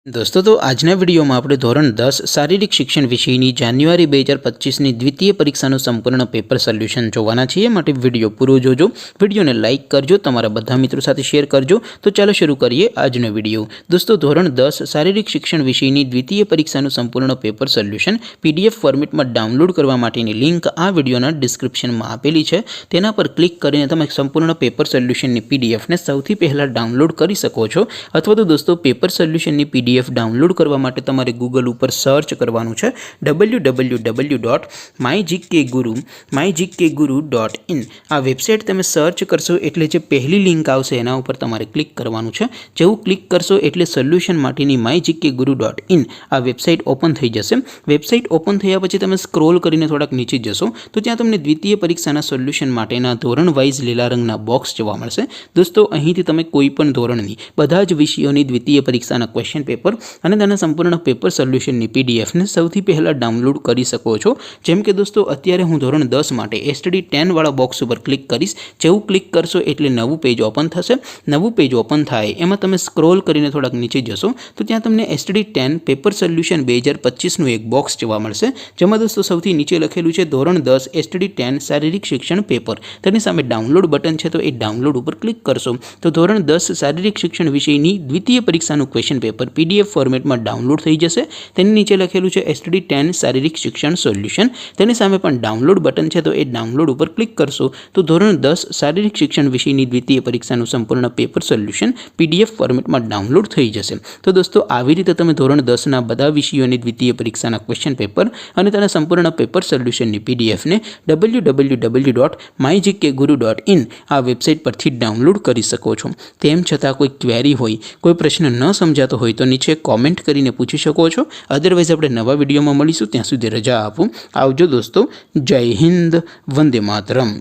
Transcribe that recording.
दोस्तों तो आजना विडियो में આપણે ધોરણ 10 શારીરિક શિક્ષણ વિષયની જાન્યુઆરી 2025 ની દ્વિતીય પરીક્ષાનું સંપૂર્ણ પેપર સોલ્યુશન જોવાના છીએ। માટે વિડિયો પૂરો જોજો, વિડિયોને લાઈક કરજો, તમારા બધા મિત્રો સાથે શેર કરજો। તો ચાલો શરૂ કરીએ આજનો વિડિયો। દોસ્તો ધોરણ 10 શારીરિક શિક્ષણ વિષયની દ્વિતીય પરીક્ષાનું સંપૂર્ણ પેપર સોલ્યુશન પીડીએફ ફોર્મેટમાં ડાઉનલોડ કરવા માટેની લિંક આ વિડિયોના ડિસ્ક્રિપ્શનમાં આપેલી છે। તેના પર ક્લિક કરીને તમે સંપૂર્ણ પેપર સોલ્યુશનની પીડીએફને સૌથી પહેલા ડાઉનલોડ કરી શકો છો। અથવા તો દોસ્તો પેપર સોલ્યુશનની પીડીએફ डाउनलॉड करवा माटे तमारे गूगल पर सर्च करवानुं छे www.mygkguru.in। आ वेबसाइट तमे सर्च करशो एटले जे पहली लिंक आवशे एना उपर तमारे क्लिक करवानुं छे। जेवुं क्लिक करशो एटले सोल्यूशन माटेनी mygkguru.in आ वेबसाइट ओपन थई जशे। वेबसाइट ओपन थया पछी तमे स्क्रॉल करीने थोड़ाक नीचे जशो तो त्यां तमने द्वितीय परीक्षाना सोल्यूशन माटेना धोरण वाइज लीला रंगना बॉक्स जोवा मळशे। दोस्तों અહીંથી તમે કોઈ પણ ધોરણની બધા જ વિષયોની દ્વિતીય પરીક્ષાના ક્વેશ્ચન પેપર અને તેના સંપૂર્ણ પેપર સોલ્યુશનની પીડીએફને સૌથી પહેલા ડાઉનલોડ કરી શકો છો। જેમ કે દોસ્તો અત્યારે હું ધોરણ 10 માટે એસટીડી 10 વાળા બોક્સ ઉપર ક્લિક કરીશ। જેવું ક્લિક કરશો એટલે નવું પેજ ઓપન થશે। નવું પેજ ઓપન થાય એમાં તમે સ્ક્રોલ કરીને થોડાક નીચે જશો તો ત્યાં તમને એસટીડી 10 પેપર સોલ્યુશન 2025 નું એક બોક્સ જોવા મળશે। જેમાં દોસ્તો સૌથી નીચે લખેલું છે ધોરણ 10 એસટીડી 10 શારીરિક શિક્ષણ પેપર। તેની સામે ડાઉનલોડ બટન છે તો એ ડાઉનલોડ ઉપર ક્લિક કરશો તો ધોરણ 10 શારીરિક શિક્ષણ વિષયની દ્વિતીય પરીક્ષાનું ક્વેશ્ચન પેપર पीडीएफ फॉर्मेट में डाउनलॉड थई जशे। तेनी नीचे लखेलुं छे एसटीडी 10 शारीरिक शिक्षण सोल्यूशन। तेनी सामे पण डाउनलॉड बटन छे तो ए डाउनलॉड पर क्लिक करशो तो धोरण 10 शारीरिक शिक्षण विषयनी द्वितीय परीक्षानुं संपूर्ण पेपर सोल्यूशन पीडीएफ फॉर्मेट में डाउनलॉड थई जशे। तो दोस्तों आवी रीते तमे धोरण 10 ना बधा विषयोनी द्वितीय परीक्षाना क्वेश्चन पेपर अने तेना संपूर्ण पेपर सोल्यूशननी पीडीएफ ने www.mygkguru.in आ वेबसाइट परथी डाउनलॉड करी शको छो। तेम छतां कोई क्वेरी होय, कोई प्रश्न न समजातो होय तो नीचे कॉमेंट करीने पूछी शको छो। अदरवाइज आपणे नवा विडियो में मळीशुं, त्यां सुधी रजा आपो। आवजो दोस्तों। जय हिंद, वंदे मातरम।